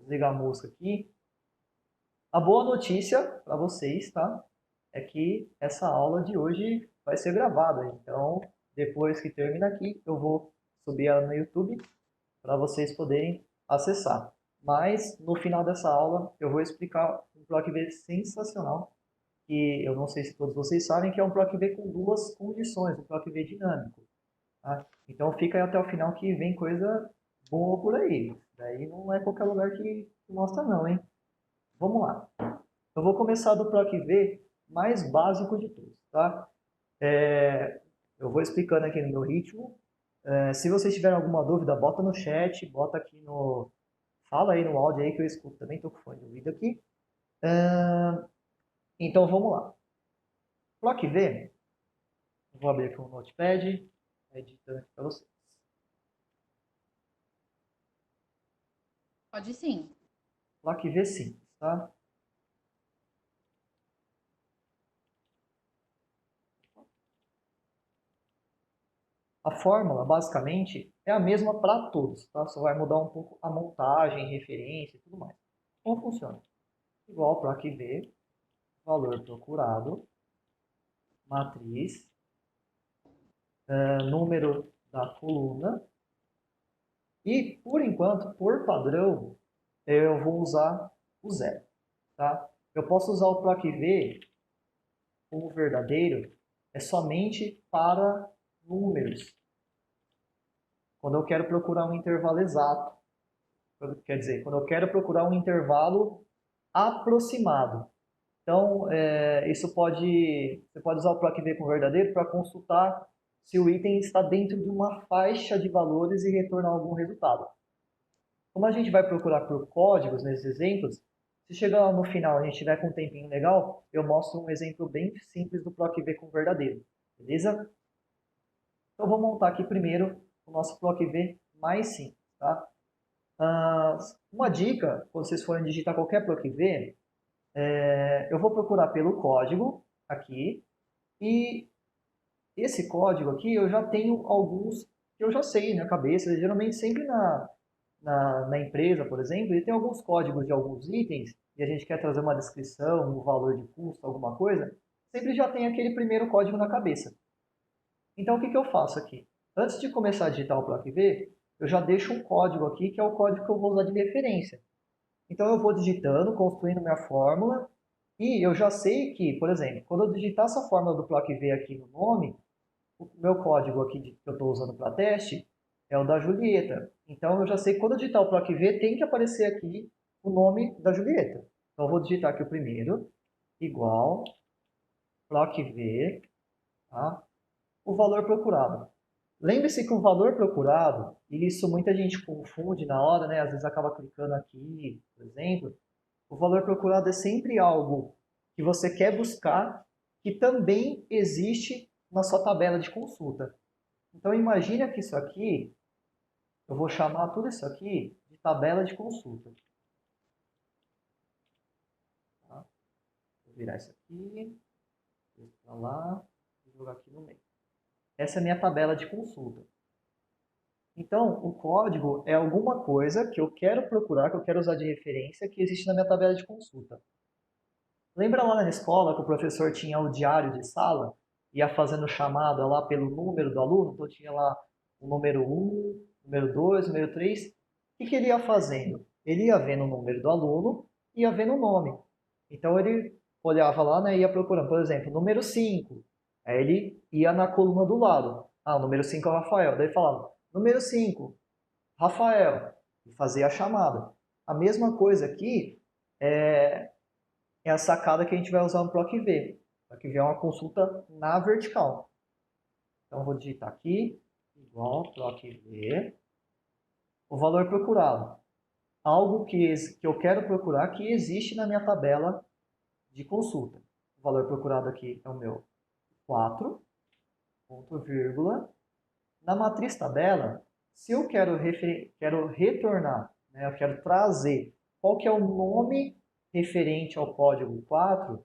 desligar a música aqui. A boa notícia para vocês, tá? É que essa aula de hoje vai ser gravada. Então, depois que termina aqui, eu vou subir ela no YouTube para vocês poderem acessar. Mas, no final dessa aula, eu vou explicar um PROC-V sensacional, que eu não sei se todos vocês sabem, que é um PROC-V com duas condições, um PROC-V dinâmico. Tá? Então, fica aí até o final que vem coisa boa por aí. Daí não é qualquer lugar que mostra não, hein? Vamos lá. Eu vou começar do PROC-V mais básico de todos, tá? Eu vou explicando aqui no meu ritmo. Se vocês tiverem alguma dúvida, bota no chat, bota aqui no... Fala aí no áudio aí que eu escuto também, estou com fone de ouvido aqui. Então vamos lá. PROC-V, vou abrir aqui um notepad, editando aqui para vocês. Pode sim. PROC-V simples, tá? A fórmula, basicamente, é a mesma para todos, tá? Só vai mudar um pouco a montagem, referência e tudo mais. Como funciona? Igual PROC-V, valor procurado, matriz, número da coluna e, por enquanto, por padrão, eu vou usar o zero, tá? Eu posso usar o PROC-V como verdadeiro somente para números, quando eu quero procurar um intervalo exato. Quer dizer, quando eu quero procurar um intervalo aproximado. Então, você pode usar o PROC-V com verdadeiro para consultar se o item está dentro de uma faixa de valores e retornar algum resultado. Como a gente vai procurar por códigos nesses exemplos, se chegar lá no final e a gente tiver com um tempinho legal, eu mostro um exemplo bem simples do PROC-V com verdadeiro, beleza? Então, vou montar aqui primeiro o nosso PROC-V mais simples, tá? Uma dica, quando vocês forem digitar qualquer PROC-V, eu vou procurar pelo código aqui e esse código aqui eu já tenho alguns que eu já sei na cabeça, geralmente sempre na empresa, por exemplo, e tem alguns códigos de alguns itens e a gente quer trazer uma descrição, um valor de custo, alguma coisa, sempre já tem aquele primeiro código na cabeça. Então o que eu faço aqui? Antes de começar a digitar o PROC-V, eu já deixo um código aqui que é o código que eu vou usar de referência. Então eu vou digitando, construindo minha fórmula e eu já sei que, por exemplo, quando eu digitar essa fórmula do PROC-V aqui no nome, o meu código aqui que eu estou usando para teste é o da Julieta. Então eu já sei que quando eu digitar o PROC-V tem que aparecer aqui o nome da Julieta. Então eu vou digitar aqui o primeiro, igual PROC-V, tá? O valor procurado. Lembre-se que o valor procurado, e isso muita gente confunde na hora, né? Às vezes acaba clicando aqui, por exemplo. O valor procurado é sempre algo que você quer buscar, que também existe na sua tabela de consulta. Então imagina que isso aqui, eu vou chamar tudo isso aqui de tabela de consulta. Tá? Vou virar isso aqui, para lá, e jogar aqui no meio. Essa é a minha tabela de consulta. Então, o código é alguma coisa que eu quero procurar, que eu quero usar de referência, que existe na minha tabela de consulta. Lembra lá na escola que o professor tinha o diário de sala? Ia fazendo chamada lá pelo número do aluno? Então tinha lá o número 1, número 2, número 3. O que ele ia fazendo? Ele ia vendo o número do aluno e ia vendo o nome. Então ele olhava lá, né, e ia procurando. Por exemplo, número 5. Aí ele ia na coluna do lado. Ah, o número 5 é o Rafael. Daí ele falava, número 5, Rafael. E fazia a chamada. A mesma coisa aqui é a sacada que a gente vai usar no PROC-V. O PROC-V é uma consulta na vertical. Então, eu vou digitar aqui, igual PROC-V, o valor procurado. Algo que eu quero procurar que existe na minha tabela de consulta. O valor procurado aqui é o meu 4, ponto, vírgula. Na matriz tabela, se eu quero retornar, né, eu quero trazer qual que é o nome referente ao código 4,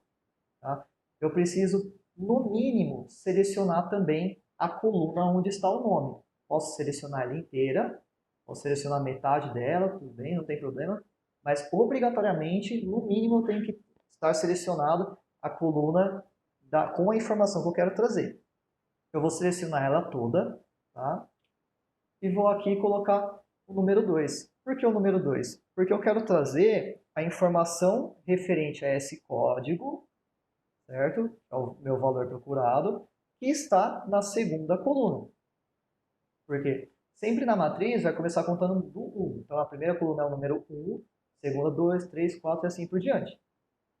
tá? Eu preciso, no mínimo, selecionar também a coluna onde está o nome. Posso selecionar ela inteira, posso selecionar metade dela, tudo bem, não tem problema. mas obrigatoriamente, no mínimo, eu tenho que estar selecionado a coluna com a informação que eu quero trazer. Eu vou selecionar ela toda, tá? E vou aqui colocar o número 2. Por que o número 2? Porque eu quero trazer a informação referente a esse código, certo? É o meu valor procurado, que está na segunda coluna. Porque sempre na matriz vai começar contando do 1. Então a primeira coluna é o número 1, segunda 2, 3, 4 e assim por diante.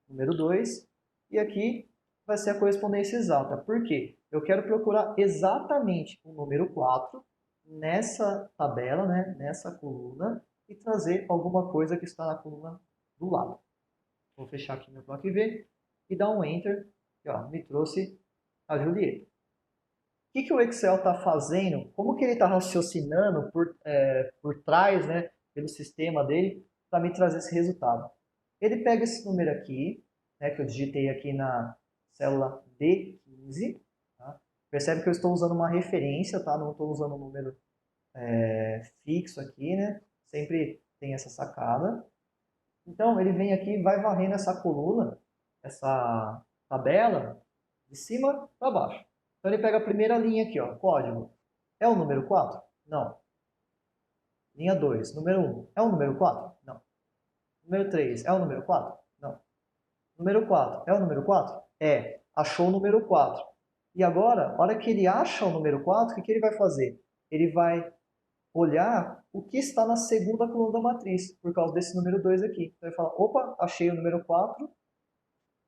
Número 2, e aqui vai ser a correspondência exata. Por quê? Eu quero procurar exatamente o número 4 nessa tabela, né, nessa coluna, e trazer alguma coisa que está na coluna do lado. Vou fechar aqui meu bloco V e dar um Enter, e ó, me trouxe a Julieta. O que o Excel está fazendo? Como que ele está raciocinando por trás, né, pelo sistema dele, para me trazer esse resultado? Ele pega esse número aqui, né, que eu digitei aqui na célula D15. Tá? Percebe que eu estou usando uma referência, tá? Não estou usando um número fixo aqui, né? Sempre tem essa sacada. Então, ele vem aqui e vai varrendo essa coluna, essa tabela, de cima para baixo. Então, ele pega a primeira linha aqui, ó, código. É o número 4? Não. Linha 2, número 1. É o número 4? Não. Número 3, é o número 4? Não. Número 4, é o número 4? É. Achou o número 4. E agora, na hora que ele acha o número 4, o que ele vai fazer? Ele vai olhar o que está na segunda coluna da matriz, por causa desse número 2 aqui. Então ele fala, opa, achei o número 4,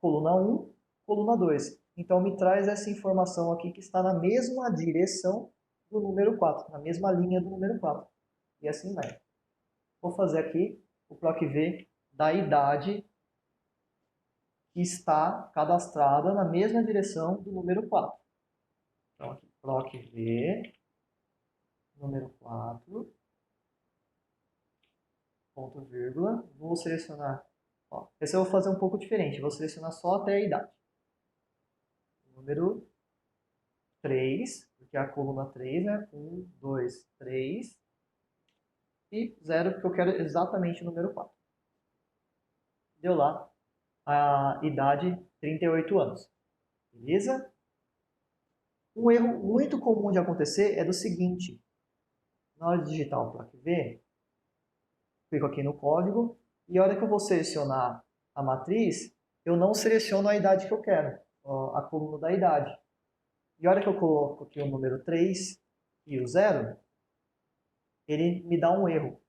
coluna 1, coluna 2. Então me traz essa informação aqui que está na mesma direção do número 4, na mesma linha do número 4. E assim vai. Vou fazer aqui o PROC-V da idade que está cadastrada na mesma direção do número 4. Então aqui, PROC-V, número 4, ponto vírgula, vou selecionar, ó, esse eu vou fazer um pouco diferente, vou selecionar só até a idade. Número 3, porque é a coluna 3, né? 1, 2, 3 e 0, porque eu quero exatamente o número 4. Deu lá a idade 38 anos. Beleza? Um erro muito comum de acontecer é do seguinte, na hora de digitar o PROC-V, clico aqui no código, e a hora que eu vou selecionar a matriz, eu não seleciono a idade que eu quero, a coluna da idade. E a hora que eu coloco aqui o número 3 e o 0, ele me dá um erro.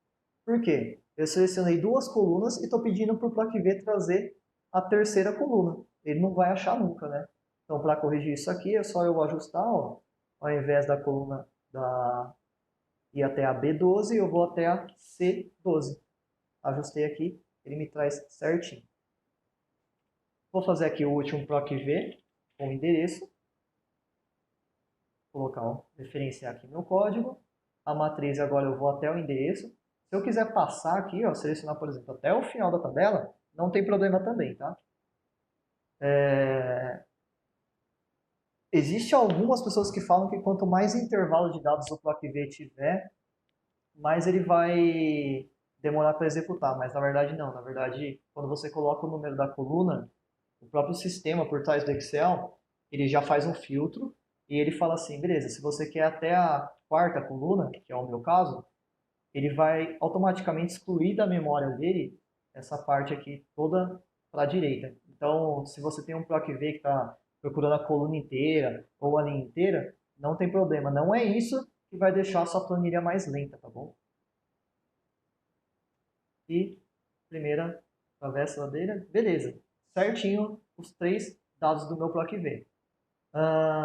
Por quê? Eu selecionei duas colunas e estou pedindo para o PROC-V trazer a terceira coluna. Ele não vai achar nunca, né? Então, para corrigir isso aqui, é só eu ajustar, ó, ao invés da coluna ir até a B12, eu vou até a C12. Ajustei aqui, ele me traz certinho. Vou fazer aqui o último PROC-V com o endereço. Vou colocar, referenciar aqui meu código. A matriz agora eu vou até o endereço. Se eu quiser passar aqui, ó, selecionar, por exemplo, até o final da tabela, não tem problema também, tá? Existem algumas pessoas que falam que quanto mais intervalo de dados o PROC-V tiver, mais ele vai demorar para executar, mas na verdade não. Na verdade, quando você coloca o número da coluna, o próprio sistema por trás do Excel, ele já faz um filtro e ele fala assim, beleza, se você quer até a quarta coluna, que é o meu caso, ele vai automaticamente excluir da memória dele essa parte aqui toda para a direita. Então, se você tem um PROC-V que está procurando a coluna inteira ou a linha inteira, não tem problema. Não é isso que vai deixar a sua planilha mais lenta, tá bom? E primeira travessa ladeira, beleza. Certinho os três dados do meu PROC-V.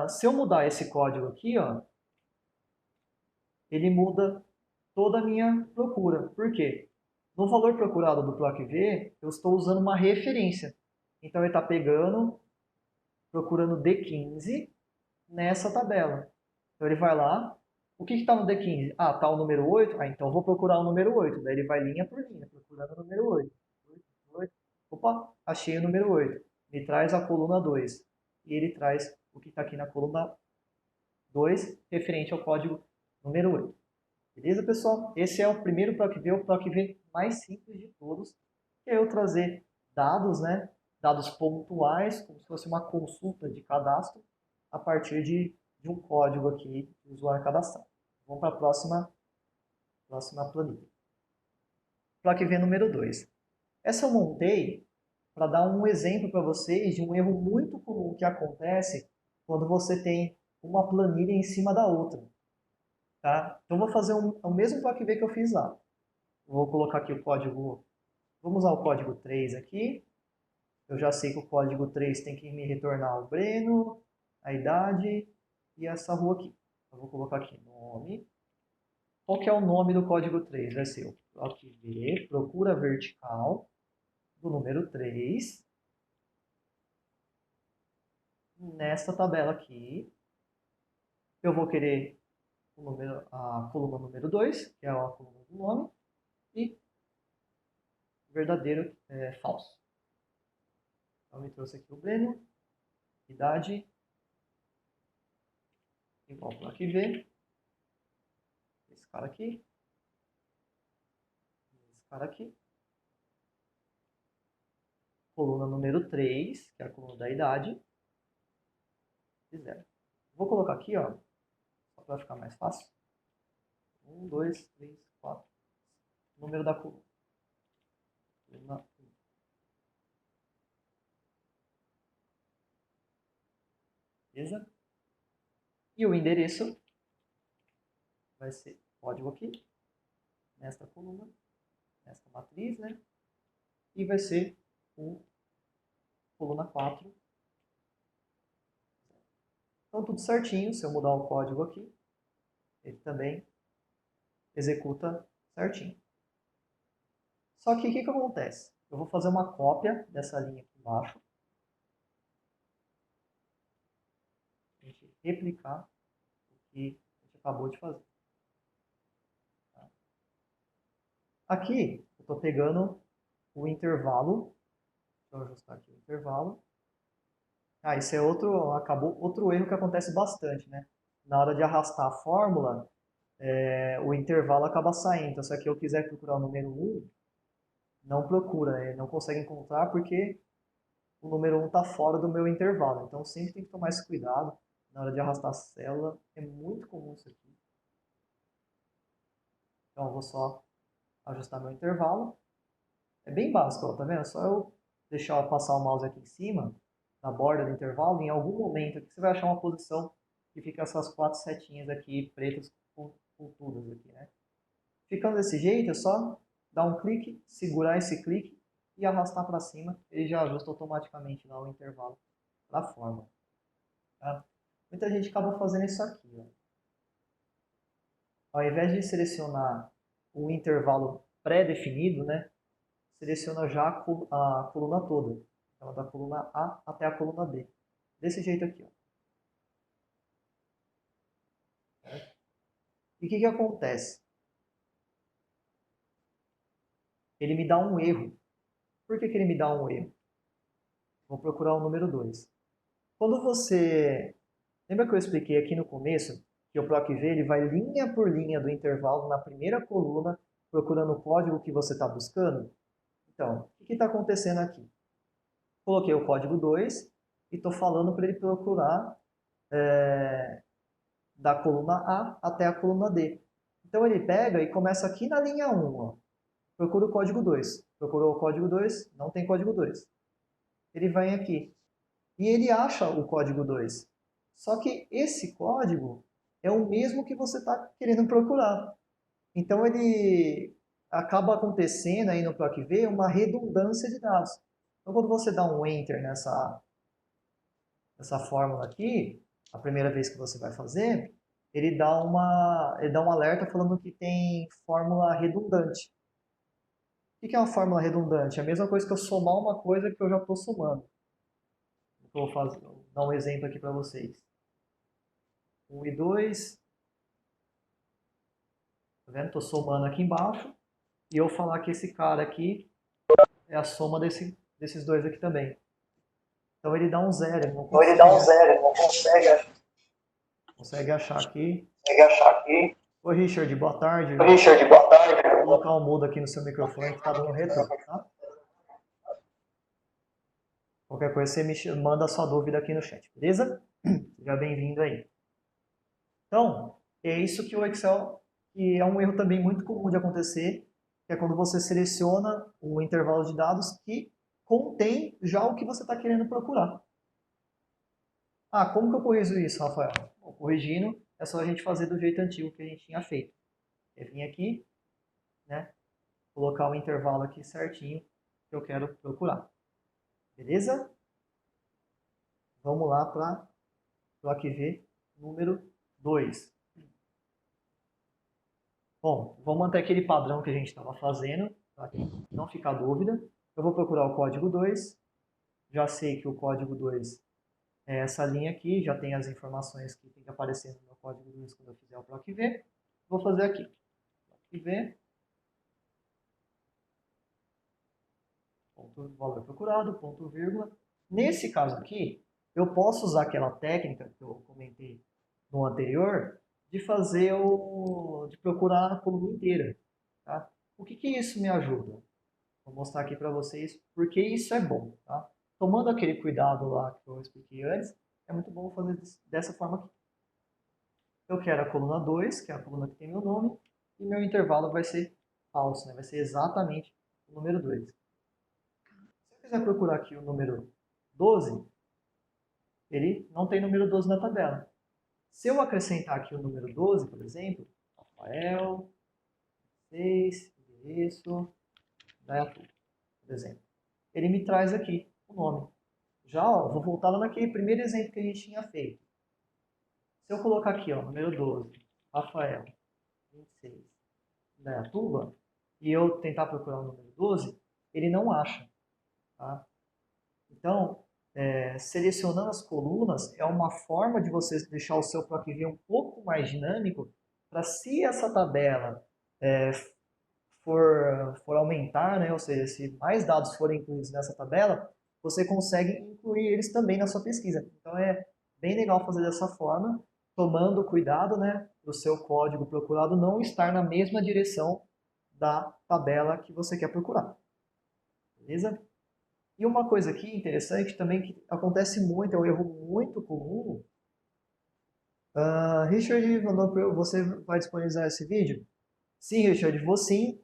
Se eu mudar esse código aqui, ó, ele muda toda a minha procura. Por quê? No valor procurado do PROC-V, eu estou usando uma referência. Então, ele está pegando, procurando D15 nessa tabela. Então, ele vai lá. O que está no D15? Ah, está o número 8? Ah, então eu vou procurar o número 8. Daí ele vai linha por linha, procurando o número 8. 8. Opa, achei o número 8. Me traz a coluna 2. E ele traz o que está aqui na coluna 2, referente ao código número 8. Beleza, pessoal? Esse é o primeiro PROC-V, o PROC-V mais simples de todos. que é eu trazer dados, né? Dados pontuais, como se fosse uma consulta de cadastro, a partir de um código aqui do usuário cadastrado. Vamos para a próxima planilha. Plaque V número 2. Essa eu montei para dar um exemplo para vocês de um erro muito comum que acontece quando você tem uma planilha em cima da outra. Tá? Então, vou fazer o mesmo plaque V que eu fiz lá. Vou colocar aqui o código, vamos usar o código 3 aqui. Eu já sei que o código 3 tem que me retornar o Breno, a idade e essa rua aqui. Eu vou colocar aqui nome. Qual que é o nome do código 3? Vai ser o plaque V, procura vertical, do número 3. Nesta tabela aqui, eu vou querer a coluna número 2, que é a coluna do nome, e verdadeiro falso. Então, me trouxe aqui o Breno, idade, igual plaque V, esse cara aqui, coluna número 3, que é a coluna da idade, e 0. Vou colocar aqui, ó, só para ficar mais fácil. 1, 2, 3, 4. Número da coluna. Beleza? E o endereço vai ser código aqui, nesta coluna, nesta matriz, né? E vai ser o coluna 4. Então, tudo certinho. Se eu mudar o código aqui, ele também executa certinho. Só que o que acontece? Eu vou fazer uma cópia dessa linha aqui embaixo. A gente replicar o que a gente acabou de fazer. Aqui, eu estou pegando o intervalo. Deixa eu ajustar aqui o intervalo. Esse é outro erro que acontece bastante, né? Na hora de arrastar a fórmula, o intervalo acaba saindo. Então, se aqui eu quiser procurar o número 1, não procura, não consegue encontrar porque o número 1 está fora do meu intervalo. Então, sempre tem que tomar esse cuidado na hora de arrastar a célula. É muito comum isso aqui. Então, eu vou só ajustar meu intervalo. É bem básico, ó, tá vendo? É só eu deixar passar o mouse aqui em cima, na borda do intervalo, em algum momento aqui você vai achar uma posição que fica essas 4 setinhas aqui, pretas, pontudas aqui, né? Ficando desse jeito, é só dar um clique, segurar esse clique e arrastar para cima. Ele já ajusta automaticamente lá o intervalo da forma. Tá? Muita gente acaba fazendo isso aqui. Ó. Ao invés de selecionar o intervalo pré-definido, né? Seleciona já a coluna toda. Então, da coluna A até a coluna B. Desse jeito aqui. Ó. E o que acontece? Ele me dá um erro. Por que ele me dá um erro? Vou procurar o número 2. Quando você... Lembra que eu expliquei aqui no começo que o PROC-V ele vai linha por linha do intervalo na primeira coluna, procurando o código que você está buscando? Então, o que está acontecendo aqui? Coloquei o código 2 e estou falando para ele procurar da coluna A até a coluna D. Então, ele pega e começa aqui na linha 1. Ó. Procura o código 2. Procurou o código 2, não tem código 2. Ele vem aqui e ele acha o código 2. Só que esse código é o mesmo que você está querendo procurar. Então, ele acaba acontecendo aí no PROC-V uma redundância de dados. Então, quando você dá um Enter nessa fórmula aqui, a primeira vez que você vai fazer, ele dá um alerta falando que tem fórmula redundante. O que é uma fórmula redundante? É a mesma coisa que eu somar uma coisa que eu já estou somando. Vou dar um exemplo aqui para vocês. 1 e 2. Tá vendo? Estou somando aqui embaixo. E eu falar que esse cara aqui é a soma desses dois aqui também. Então ele dá um zero. Ele não consegue achar aqui. Oi, Richard, boa tarde. Vou colocar um mudo aqui no seu microfone que está dando retorno, tá? Qualquer coisa você manda a sua dúvida aqui no chat, beleza? Seja bem-vindo aí. Então, é isso que o Excel, que é um erro também muito comum de acontecer, que é quando você seleciona o intervalo de dados que contém já o que você está querendo procurar. Ah, como que eu corrijo isso, Rafael? Bom, corrigindo, é só a gente fazer do jeito antigo que a gente tinha feito. É vir aqui, né, colocar o intervalo aqui certinho que eu quero procurar. Beleza? Vamos lá para o AQV número 2. Bom, vamos manter aquele padrão que a gente estava fazendo, para não ficar dúvida. Eu vou procurar o código 2. Já sei que o código 2 é essa linha aqui, já tem as informações que tem que aparecer no meu código 2 quando eu fizer o PROC-V. Vou fazer aqui. PROC-V, ponto, valor procurado, ponto, vírgula. Nesse caso aqui, eu posso usar aquela técnica que eu comentei no anterior, de fazer de procurar a coluna inteira. Tá? O que isso me ajuda? Vou mostrar aqui para vocês porque isso é bom. Tá? Tomando aquele cuidado lá que eu expliquei antes, é muito bom fazer dessa forma aqui. Eu quero a coluna 2, que é a coluna que tem meu nome, e meu intervalo vai ser falso, né? Vai ser exatamente o número 2. Se eu quiser procurar aqui o número 12, ele não tem número 12 na tabela. Se eu acrescentar aqui o número 12, por exemplo, Rafael, 6, endereço, Dayatuba, por exemplo, ele me traz aqui o nome. Já, ó, vou voltar lá naquele primeiro exemplo que a gente tinha feito. Se eu colocar aqui, ó, número 12, Rafael, 26, Dayatuba, e eu tentar procurar o número 12, ele não acha. Tá? Então, selecionando as colunas é uma forma de você deixar o seu PROC-V um pouco mais dinâmico, para se essa tabela for aumentar, né, ou seja, se mais dados forem incluídos nessa tabela, você consegue incluir eles também na sua pesquisa. Então é bem legal fazer dessa forma, tomando cuidado, né, para o seu código procurado não estar na mesma direção da tabela que você quer procurar. Beleza? E uma coisa aqui interessante também que acontece muito, é um erro muito comum. Richard, você vai disponibilizar esse vídeo? Sim, Richard, vou sim,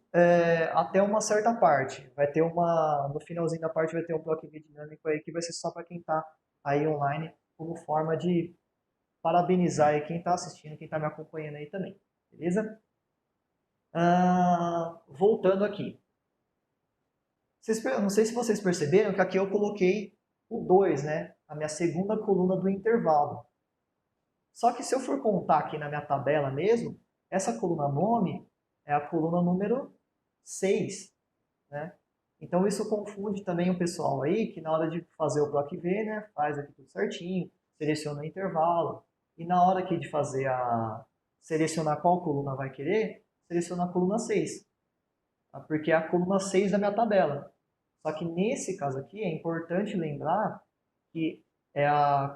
até uma certa parte. Vai ter no finalzinho da parte vai ter um PROC-V dinâmico aí que vai ser só para quem está aí online, como forma de parabenizar aí quem está assistindo, quem está me acompanhando aí também. Beleza? Voltando aqui. Não sei se vocês perceberam que aqui eu coloquei o 2, né? A minha segunda coluna do intervalo. Só que se eu for contar aqui na minha tabela mesmo, essa coluna nome é a coluna número 6, né? Então isso confunde também o pessoal aí, que na hora de fazer o PROC-V, né, faz aqui tudo certinho, seleciona o intervalo, e na hora aqui de fazer selecionar qual coluna vai querer, seleciona a coluna 6, tá? Porque é a coluna 6 da minha tabela. Só que nesse caso aqui é importante lembrar que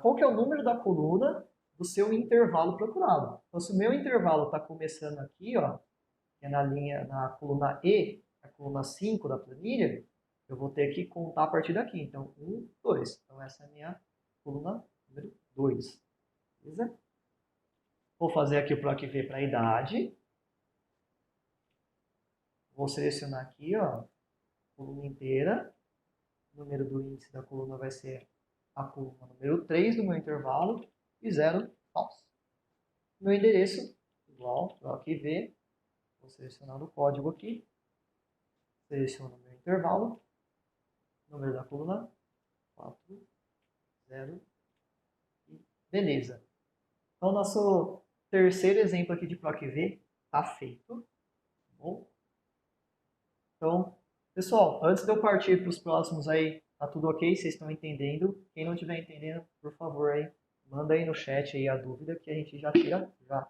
qual que é o número da coluna do seu intervalo procurado. Então, se o meu intervalo está começando aqui, ó, que é na coluna E, a coluna 5 da planilha, eu vou ter que contar a partir daqui. Então, 1, 2. Então, essa é a minha coluna número 2. Beleza? Vou fazer aqui o PROC-V para a idade. Vou selecionar aqui, ó, coluna inteira. O número do índice da coluna vai ser a coluna número 3 do meu intervalo e 0 falso. Meu endereço igual PROC-V. Vou selecionar o código aqui. Seleciono o meu intervalo. Número da coluna 4, 0 e beleza. Então, nosso terceiro exemplo aqui de PROC-V está feito. Tá bom? Então, pessoal, antes de eu partir para os próximos aí, tá tudo ok? Vocês estão entendendo? Quem não estiver entendendo, por favor, aí, manda aí no chat aí a dúvida que a gente já tira já.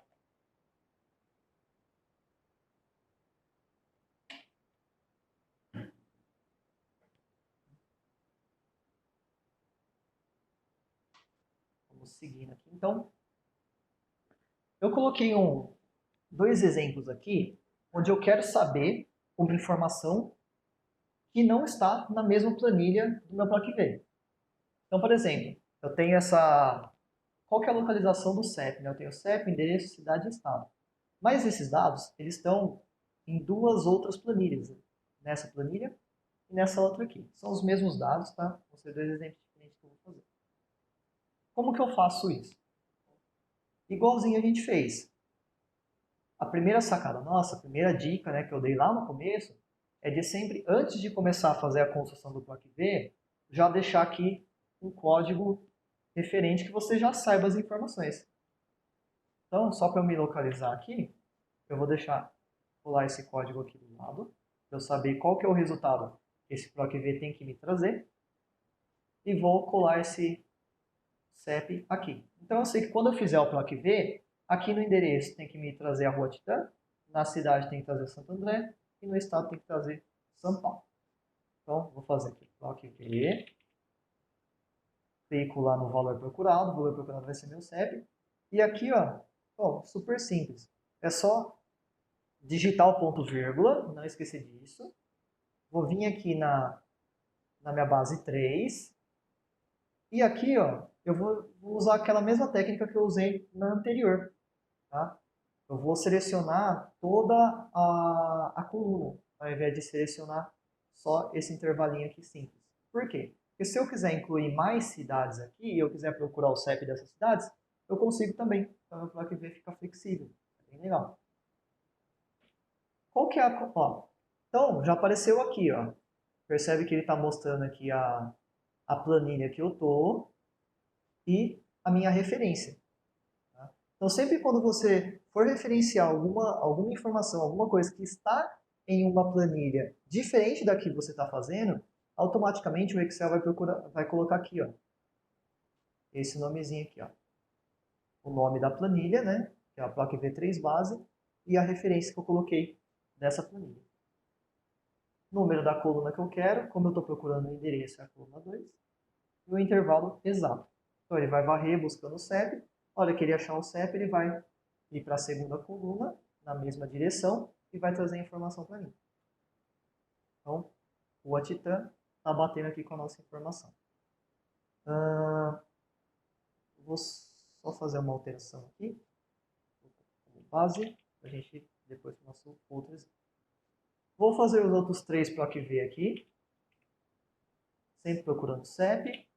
Vamos seguindo aqui. Então, eu coloquei dois exemplos aqui, onde eu quero saber uma informação que não está na mesma planilha do meu PROC-V. Então, por exemplo, eu tenho essa... Qual que é a localização do CEP, né? Eu tenho CEP, endereço, cidade e estado. Mas esses dados, eles estão em duas outras planilhas. Nessa planilha e nessa outra aqui. São os mesmos dados, tá? Vão ser dois exemplos diferentes que eu vou fazer. Como que eu faço isso? Igualzinho a gente fez. A primeira sacada nossa, a primeira dica, né, que eu dei lá no começo, é de sempre, antes de começar a fazer a construção do bloco V, já deixar aqui um código referente que você já saiba as informações. Então, só para eu me localizar aqui, eu vou deixar colar esse código aqui do lado, para eu saber qual que é o resultado que esse proc V tem que me trazer, e vou colar esse CEP aqui. Então, eu sei que quando eu fizer o proc V, aqui no endereço tem que me trazer a Rua Titã, na cidade tem que trazer Santo André, e no estado tem que trazer São Paulo. Então, vou fazer aqui proc V, clico lá no valor procurado, o valor procurado vai ser meu CEP, e aqui, ó, super simples. É só digitar o ponto vírgula, não esquecer disso. Vou vir aqui na minha base 3. E aqui, ó, eu vou usar aquela mesma técnica que eu usei na anterior. Tá? Eu vou selecionar toda a coluna, ao invés de selecionar só esse intervalinho aqui simples. Por quê? Porque se eu quiser incluir mais cidades aqui, e eu quiser procurar o CEP dessas cidades, eu consigo também. Então, meu plaque V fica flexível. É bem legal. Qual que é a... Ó, então, já apareceu aqui, ó. Percebe que ele está mostrando aqui a planilha que eu estou e a minha referência. Tá? Então, sempre quando você for referenciar alguma informação, alguma coisa que está em uma planilha diferente da que você está fazendo, automaticamente o Excel vai colocar aqui, ó, esse nomezinho aqui, ó, o nome da planilha, né, que é a placa V3 base, e a referência que eu coloquei dessa planilha. Número da coluna que eu quero, como eu estou procurando o endereço, é a coluna 2, e o intervalo exato. Então ele vai varrer buscando o CEP, a hora que ele achar o CEP, ele vai ir para a segunda coluna, na mesma direção, e vai trazer a informação para mim. Então, o Titã está batendo aqui com a nossa informação. Vou só fazer uma alteração aqui, como base, para a gente depois para o nosso outro exemplo. Vou fazer os outros três PROC V aqui, sempre procurando CEP.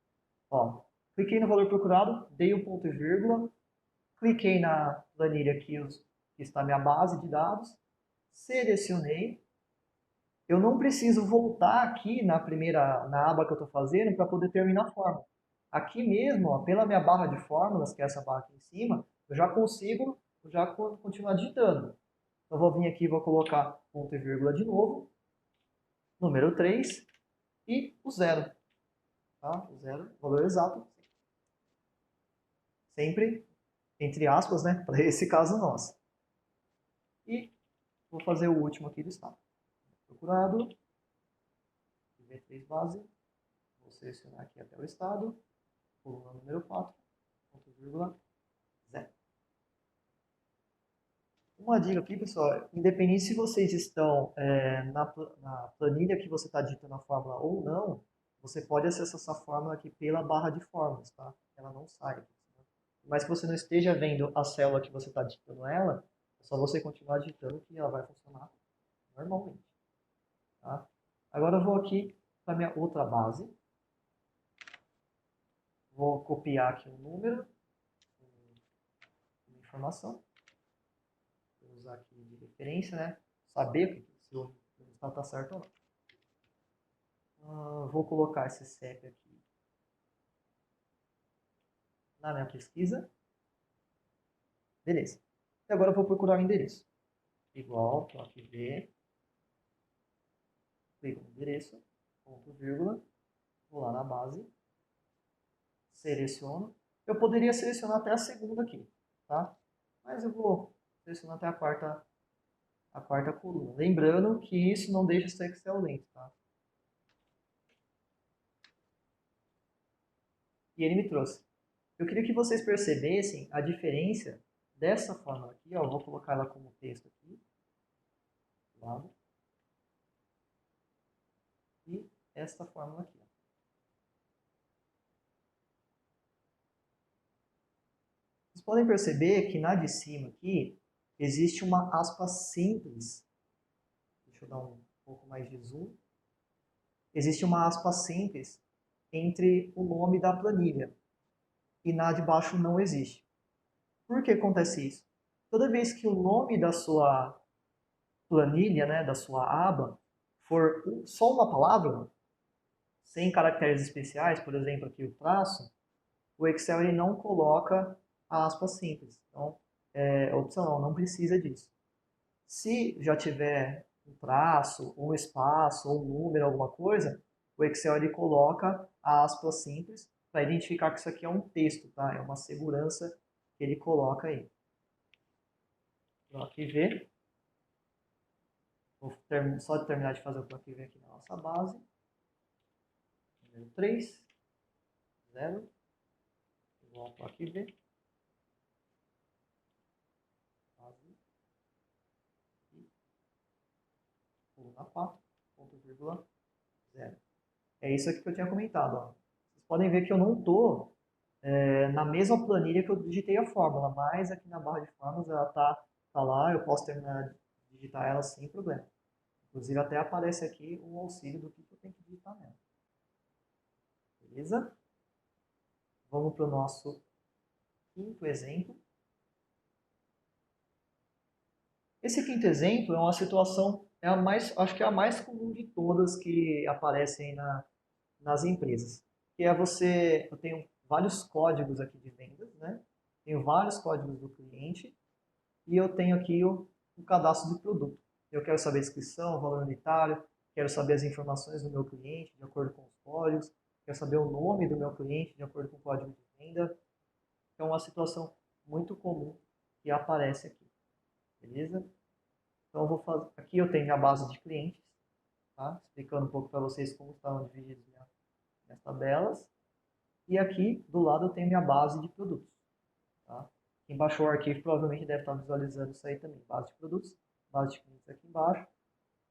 Ó, cliquei no valor procurado, dei o ponto e vírgula, cliquei na planilha aqui, que está a minha base de dados, selecionei. Eu não preciso voltar aqui na aba que eu estou fazendo para poder terminar a fórmula. Aqui mesmo, ó, pela minha barra de fórmulas, que é essa barra aqui em cima, eu já consigo continuar digitando. Eu vou vir aqui e vou colocar ponto e vírgula de novo, número 3 e o zero. Tá? O zero, valor exato. Sempre entre aspas, né, para esse caso nosso. E vou fazer o último aqui do estado. Procurado, V3 base, vou selecionar aqui até o estado, coluna número 4, ponto vírgula, 0. Uma dica aqui, pessoal, independente se vocês estão na planilha que você está digitando a fórmula ou não, você pode acessar essa fórmula aqui pela barra de fórmulas, tá? Ela não sai. Mas que você não esteja vendo a célula que você está digitando ela, é só você continuar digitando que ela vai funcionar normalmente. Tá? Agora eu vou aqui para a minha outra base. Vou copiar aqui um número, uma informação. Vou usar aqui de referência, né? Saber se o resultado está certo ou não. Vou colocar esse CEP aqui na minha pesquisa. Beleza. E agora eu vou procurar o endereço. Igual, aqui V. Clico no endereço, ponto, vírgula. Vou lá na base. Seleciono. Eu poderia selecionar até a segunda aqui, tá? Mas eu vou selecionar até a quarta coluna. Lembrando que isso não deixa o Excel lento, tá? E ele me trouxe. Eu queria que vocês percebessem a diferença dessa fórmula aqui, ó, vou colocar ela como texto aqui, do lado, e esta fórmula aqui. Ó. podem perceber que na de cima aqui existe uma aspa simples. Deixa eu dar um pouco mais de zoom. Existe uma aspa simples entre o nome da planilha e na de baixo não existe. Por que acontece isso? Toda vez que o nome da sua planilha, né, da sua aba, for só uma palavra, sem caracteres especiais, por exemplo, aqui o traço, o Excel ele não coloca a aspa simples. Então, é opcional, não precisa disso. Se já tiver um traço, um espaço, ou um número, alguma coisa, o Excel ele coloca a aspa simples para identificar que isso aqui é um texto, tá? É uma segurança que ele coloca aí. Então, aqui ver. Só terminar de fazer o PROC V aqui na nossa base. Número 3, 0, igual ao PROC V. Base e coluna 4, ponto vírgula 0. É isso aqui que eu tinha comentado. Ó. Vocês podem ver que eu não estou na mesma planilha que eu digitei a fórmula, mas aqui na barra de fórmulas ela tá lá, eu posso terminar de digitar ela sem problema. Inclusive até aparece aqui um auxílio do que eu tenho que digitar nela. Beleza? Vamos para o nosso quinto exemplo. Esse quinto exemplo é uma situação, acho que é a mais comum de todas que aparecem nas empresas. Que é eu tenho vários códigos aqui de vendas, né? Tenho vários códigos do cliente e eu tenho aqui o cadastro do produto. Eu quero saber a inscrição, o valor unitário, quero saber as informações do meu cliente de acordo com os códigos, quero saber o nome do meu cliente de acordo com o código de venda. É uma situação muito comum que aparece aqui, beleza? Então eu vou fazer, aqui eu tenho a base de clientes, tá? Explicando um pouco para vocês como estão divididas minhas tabelas. E aqui do lado eu tenho minha base de produtos. Tá? Quem baixou o arquivo provavelmente deve estar visualizando isso aí também. Base de produtos, base de clientes aqui embaixo.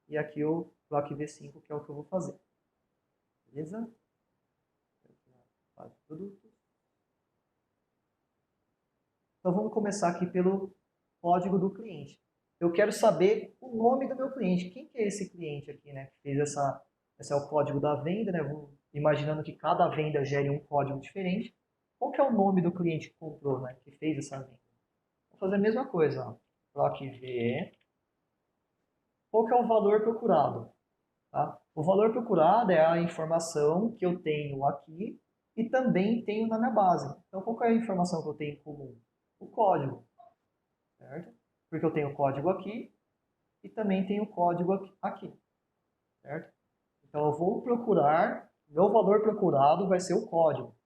E aqui o PROC V5, que é o que eu vou fazer. Beleza? Base de produtos. Então vamos começar aqui pelo código do cliente. Eu quero saber o nome do meu cliente. Quem que é esse cliente aqui, né? Que fez esse é o código da venda, né? Imaginando que cada venda gere um código diferente. Qual que é o nome do cliente que comprou, né? Que fez essa venda? Vou fazer a mesma coisa, ó. PROC V. Qual que é o valor procurado? Tá? O valor procurado é a informação que eu tenho aqui e também tenho na minha base. Então, qual que é a informação que eu tenho em comum? O código, certo? Porque eu tenho o código aqui e também tenho o código aqui, certo? Então, eu vou procurar, meu valor procurado vai ser o código.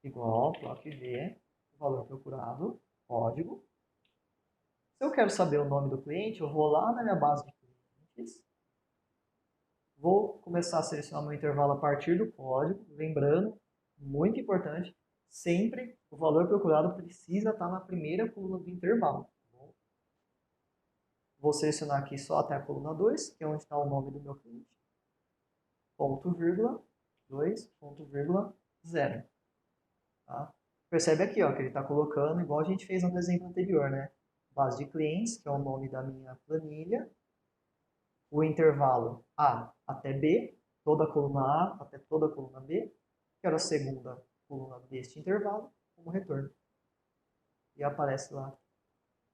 Igual, PROC V, valor procurado, código. Se eu quero saber o nome do cliente, eu vou lá na minha base de clientes, vou começar a selecionar meu intervalo a partir do código, lembrando, muito importante, sempre o valor procurado precisa estar na primeira coluna do intervalo. Vou selecionar aqui só até a coluna 2, que é onde está o nome do meu cliente. Ponto, vírgula, 2, ponto, vírgula, 0. Tá? Percebe aqui ó, que ele está colocando, igual a gente fez no exemplo anterior, né? Base de clientes, que é o nome da minha planilha. O intervalo A até B, toda a coluna A até toda a coluna B. Quero a segunda coluna deste intervalo como retorno. E aparece lá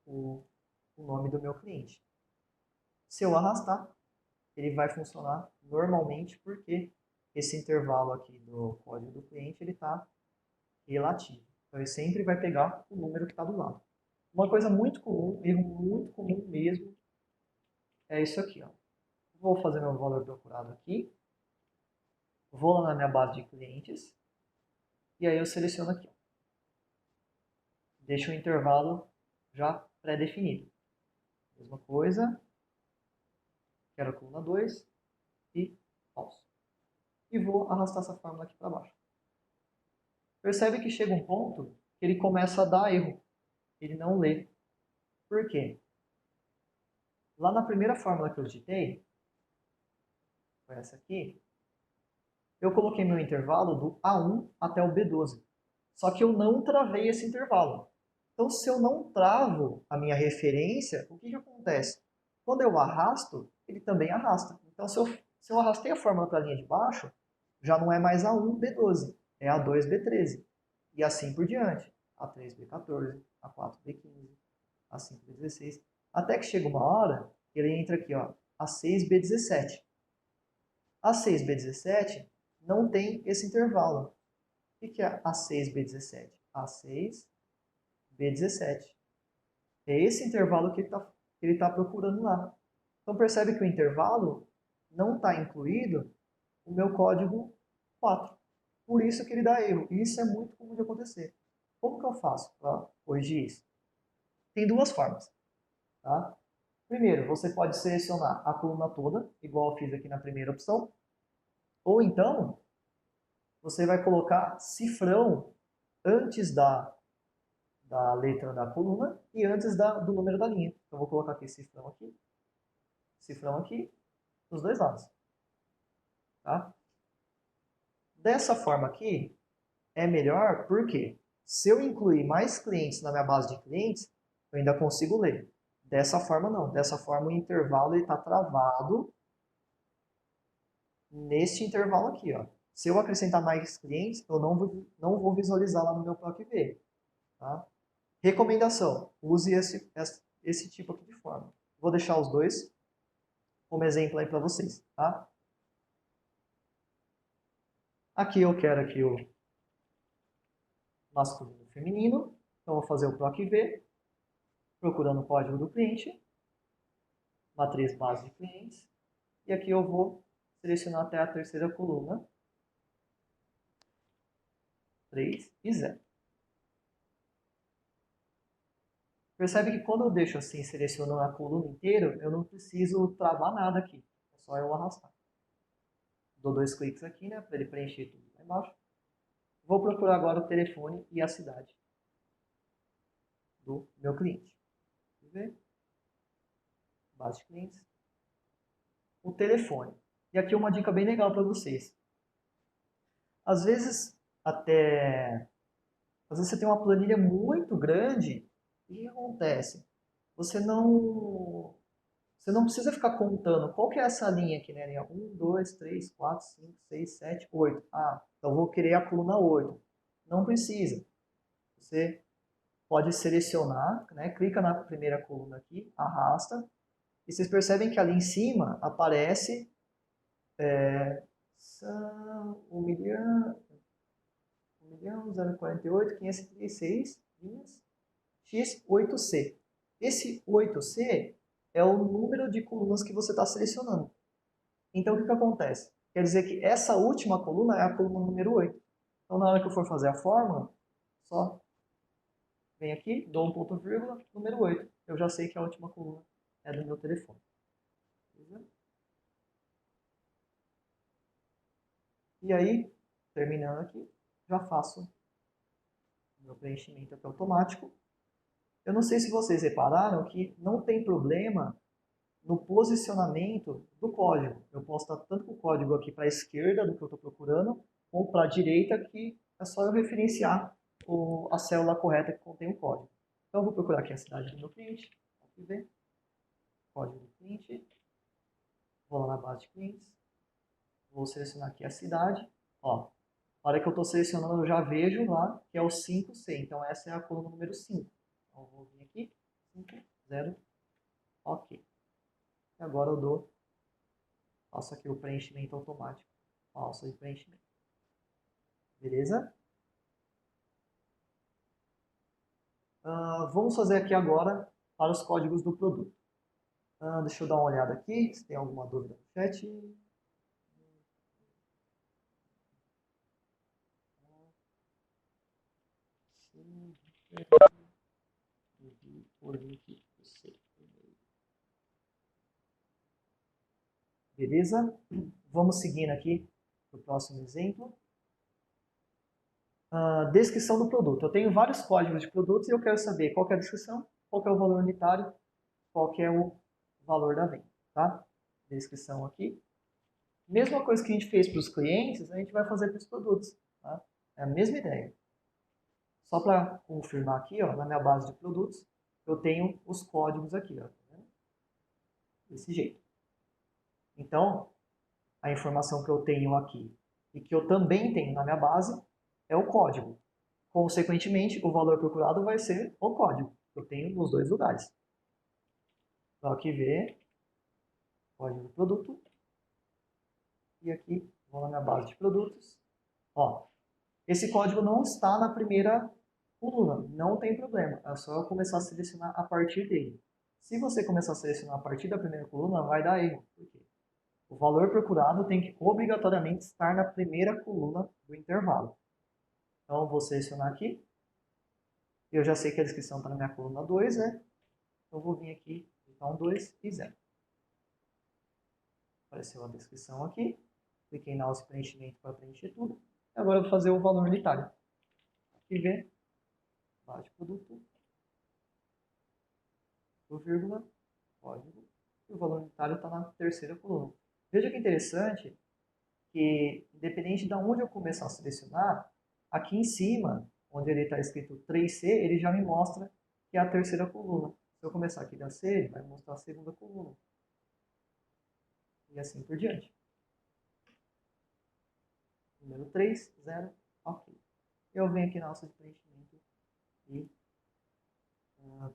o nome do meu cliente. Se eu arrastar, ele vai funcionar normalmente porque esse intervalo aqui do código do cliente ele está relativo. Então ele sempre vai pegar o número que está do lado. Uma coisa muito comum, erro muito comum mesmo, é isso aqui. Ó. Vou fazer meu valor procurado aqui. Vou lá na minha base de clientes. E aí eu seleciono aqui. Ó. Deixo o intervalo já pré-definido. Mesma coisa. Quero a coluna 2 e falso. E vou arrastar essa fórmula aqui para baixo. Percebe que chega um ponto que ele começa a dar erro. Ele não lê. Por quê? Lá na primeira fórmula que eu digitei, foi essa aqui, eu coloquei meu intervalo do A1 até o B12. Só que eu não travei esse intervalo. Então, se eu não travo a minha referência, o que acontece? Quando eu arrasto, ele também arrasta. Então, se eu arrastei a fórmula para a linha de baixo, já não é mais A1B12, é A2B13. E assim por diante. A3B14, A4B15, A5B16. Até que chega uma hora, ele entra aqui, ó, A6B17. A6B17 não tem esse intervalo. O que é A6B17? A6B17. É esse intervalo que ele está procurando lá. Então percebe que o intervalo não está incluído o meu código 4. Por isso que ele dá erro. E isso é muito comum de acontecer. Como que eu faço para corrigir isso? Tem duas formas. Tá? Primeiro, você pode selecionar a coluna toda, igual eu fiz aqui na primeira opção. Ou então, você vai colocar cifrão antes da letra da coluna e antes do número da linha. Então, eu vou colocar aqui, cifrão aqui, dos dois lados. Tá? Dessa forma aqui, é melhor porque se eu incluir mais clientes na minha base de clientes, eu ainda consigo ler. Dessa forma, não. Dessa forma, o intervalo está travado neste intervalo aqui. Ó. Se eu acrescentar mais clientes, eu não vou visualizar lá no meu PROC-V. Tá? Recomendação, use esse tipo aqui de forma. Vou deixar os dois como exemplo aí para vocês. Tá? Aqui eu quero aqui o masculino e feminino. Então, vou fazer o PROC-V, procurando o código do cliente, matriz base de clientes. E aqui eu vou selecionar até a terceira coluna, 3 e 0. Percebe que quando eu deixo assim, selecionando a coluna inteira, eu não preciso travar nada aqui. É só eu arrastar. Dou 2 cliques aqui, né, para ele preencher tudo lá embaixo. Vou procurar agora o telefone e a cidade do meu cliente. Vamos ver? Base de clientes. O telefone. E aqui uma dica bem legal para vocês. Às vezes você tem uma planilha muito grande e o que acontece? Você não precisa ficar contando qual que é essa linha aqui, né? Linha 1, 2, 3, 4, 5, 6, 7, 8. Ah, então eu vou querer a coluna 8. Não precisa. Você pode selecionar, né? Clica na primeira coluna aqui, arrasta, e vocês percebem que ali em cima aparece 1.048.536 linhas X8C. Esse 8C é o número de colunas que você está selecionando. Então, o que acontece? Quer dizer que essa última coluna é a coluna número 8. Então, na hora que eu for fazer a fórmula, só vem aqui, dou um ponto vírgula, número 8. Eu já sei que a última coluna é do meu telefone. Beleza? E aí, terminando aqui, já faço o meu preenchimento aqui automático. Eu não sei se vocês repararam que não tem problema no posicionamento do código. Eu posso estar tanto com o código aqui para a esquerda do que eu estou procurando, ou para a direita, que é só eu referenciar a célula correta que contém o código. Então, eu vou procurar aqui a cidade do meu cliente, aqui ver, código do cliente, vou lá na base de clientes, vou selecionar aqui a cidade, ó, na hora que eu estou selecionando, eu já vejo lá que é o 5C, então essa é a coluna número 5. Então, eu vou vir aqui, 5, 0, ok. E agora eu faço aqui o preenchimento automático. Falso de preenchimento. Beleza? Vamos fazer aqui agora para os códigos do produto. Deixa eu dar uma olhada aqui, se tem alguma dúvida no chat. Beleza? Vamos seguindo aqui para o próximo exemplo. Descrição do produto. Eu tenho vários códigos de produtos e eu quero saber qual que é a descrição, qual que é o valor unitário, qual que é o valor da venda. Tá? Descrição aqui. Mesma coisa que a gente fez para os clientes, a gente vai fazer para os produtos. Tá? É a mesma ideia. Só para confirmar aqui, ó, na minha base de produtos, eu tenho os códigos aqui, ó, desse jeito. Então, a informação que eu tenho aqui e que eu também tenho na minha base é o código. Consequentemente, o valor procurado vai ser o código que eu tenho nos dois lugares. Então, aqui ver código do produto e aqui vou na minha base de produtos. Ó, esse código não está na primeira coluna, não tem problema, é só eu começar a selecionar a partir dele. Se você começar a selecionar a partir da primeira coluna, vai dar erro. Por quê? O valor procurado tem que obrigatoriamente estar na primeira coluna do intervalo. Então, eu vou selecionar aqui. Eu já sei que a descrição está na minha coluna 2, né? Então, eu vou vir aqui, digitar um 2 e 0. Apareceu a descrição aqui. Cliquei na alça preenchimento para preencher tudo. Agora eu vou fazer o valor unitário. Aqui ver, base de produto, o vírgula, código, e o valor unitário está na terceira coluna. Veja que interessante que, independente de onde eu começar a selecionar, aqui em cima, onde ele está escrito 3C, ele já me mostra que é a terceira coluna. Se eu começar aqui da C, ele vai mostrar a segunda coluna. E assim por diante. Número 3, 0, ok. Eu venho aqui na alça de preenchimento e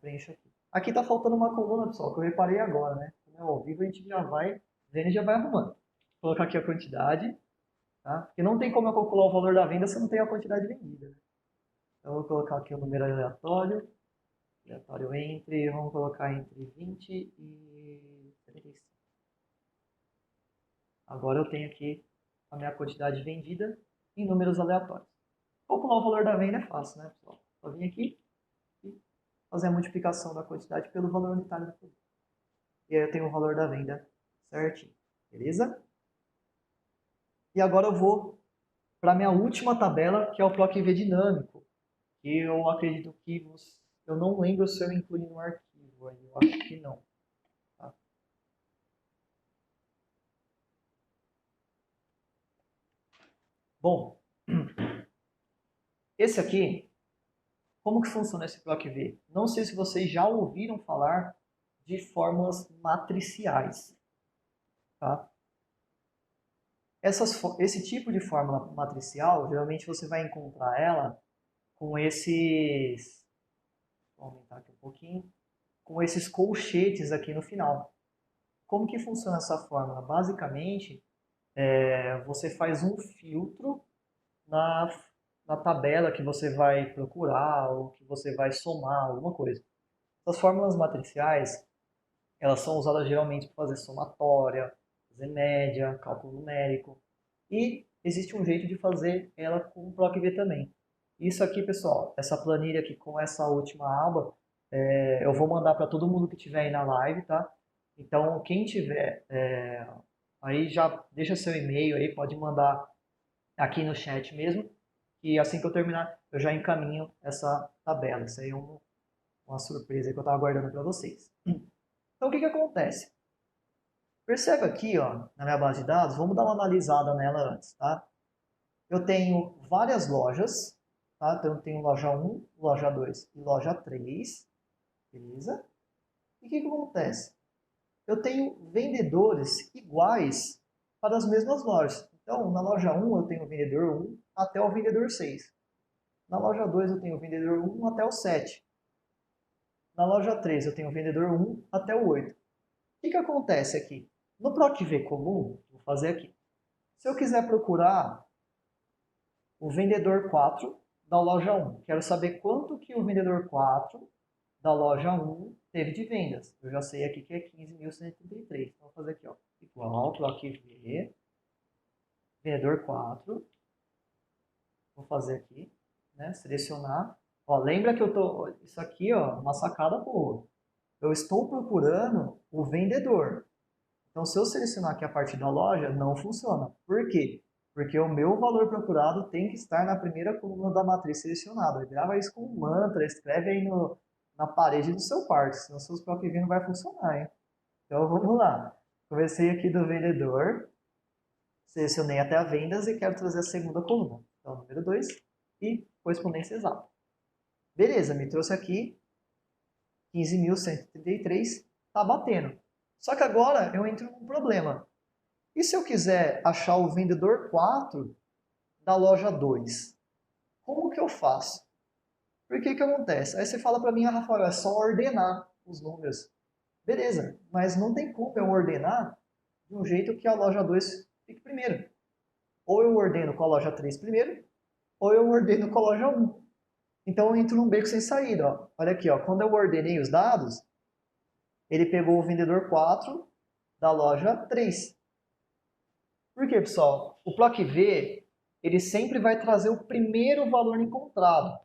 preencho aqui. Aqui está faltando uma coluna, pessoal, que eu reparei agora, né? Como é ao vivo, a gente já vai vendo e já vai arrumando. Vou colocar aqui a quantidade, tá? Porque não tem como eu calcular o valor da venda se eu não tenho a quantidade vendida, né? Então, eu vou colocar aqui o número aleatório entre, vamos colocar entre 20 e 35. Agora eu tenho aqui a minha quantidade vendida em números aleatórios. Calcular o valor da venda é fácil, né, pessoal? Só vir aqui e fazer a multiplicação da quantidade pelo valor unitário do produto. E aí eu tenho o valor da venda certinho, beleza? E agora eu vou para a minha última tabela, que é o PROC-V dinâmico. Que eu acredito que eu não lembro se eu incluí no arquivo aí, eu acho que não. Tá? Bom, esse aqui, como que funciona esse PROC-V? Não sei se vocês já ouviram falar de fórmulas matriciais. Tá? Esse tipo de fórmula matricial, geralmente você vai encontrar ela com esses... Vou aumentar aqui um pouquinho. Com esses colchetes aqui no final. Como que funciona essa fórmula? Basicamente, você faz um filtro na tabela que você vai procurar ou que você vai somar alguma coisa. Essas fórmulas matriciais, elas são usadas geralmente para fazer somatória, fazer média, cálculo numérico. E existe um jeito de fazer ela com o PROC-V também. Isso aqui, pessoal, essa planilha aqui com essa última aba, eu vou mandar para todo mundo que estiver aí na live, tá? Então, quem tiver, aí já deixa seu e-mail aí, pode mandar aqui no chat mesmo. E assim que eu terminar, eu já encaminho essa tabela. Isso aí é uma surpresa que eu estava guardando para vocês. Então, o que acontece? Perceba aqui, ó, na minha base de dados, vamos dar uma analisada nela antes, tá? Eu tenho várias lojas, tá? Então, eu tenho loja 1, loja 2 e loja 3, beleza? E o que acontece? Eu tenho vendedores iguais para as mesmas lojas. Então, na loja 1 eu tenho o vendedor 1 até o vendedor 6. Na loja 2 eu tenho o vendedor 1 até o 7. Na loja 3 eu tenho o vendedor 1 até o 8. O que acontece aqui? No PROC-V comum, vou fazer aqui. Se eu quiser procurar o vendedor 4 da loja 1, quero saber quanto que o vendedor 4 da loja 1 teve de vendas. Eu já sei aqui que é 15.133. Então, vou fazer aqui, ó, igual PROC-V, vendedor 4. Vou fazer aqui, né, selecionar. Ó, lembra que isso aqui, ó, uma sacada boa. Eu estou procurando o vendedor. Então, se eu selecionar aqui a parte da loja, não funciona. Por quê? Porque o meu valor procurado tem que estar na primeira coluna da matriz selecionada. Grava isso com um mantra, escreve aí na parede do seu quarto, senão seus PROC-V não vai funcionar, hein? Então, vamos lá. Comecei aqui do vendedor, selecionei até a vendas e quero trazer a segunda coluna. Então, número 2 e correspondência exata. Beleza, me trouxe aqui 15.133, tá batendo. Só que agora eu entro num problema. E se eu quiser achar o vendedor 4 da loja 2? Como que eu faço? Por que que acontece? Aí você fala para mim, Rafael, é só ordenar os números. Beleza, mas não tem como eu ordenar de um jeito que a loja 2 fique primeiro. Ou eu ordeno com a loja 3 primeiro, ou eu ordeno com a loja 1. Então eu entro num beco sem saída. Ó. Olha aqui, ó. Quando eu ordenei os dados, ele pegou o vendedor 4 da loja 3. Por quê, pessoal? O PROC-V, ele sempre vai trazer o primeiro valor encontrado.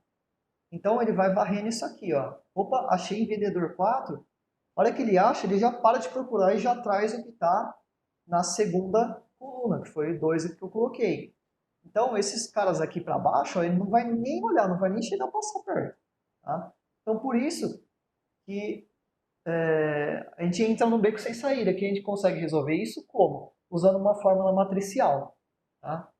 Então ele vai varrendo isso aqui, ó. Opa, achei vendedor 4. A hora que ele acha, ele já para de procurar e já traz o que está na segunda coluna, que foi 2 que eu coloquei. Então, esses caras aqui para baixo, ó, ele não vai nem olhar, não vai nem chegar a passar perto. Tá? Então, por isso que a gente entra num beco sem saída, que a gente consegue resolver isso como? Usando uma fórmula matricial. Tá?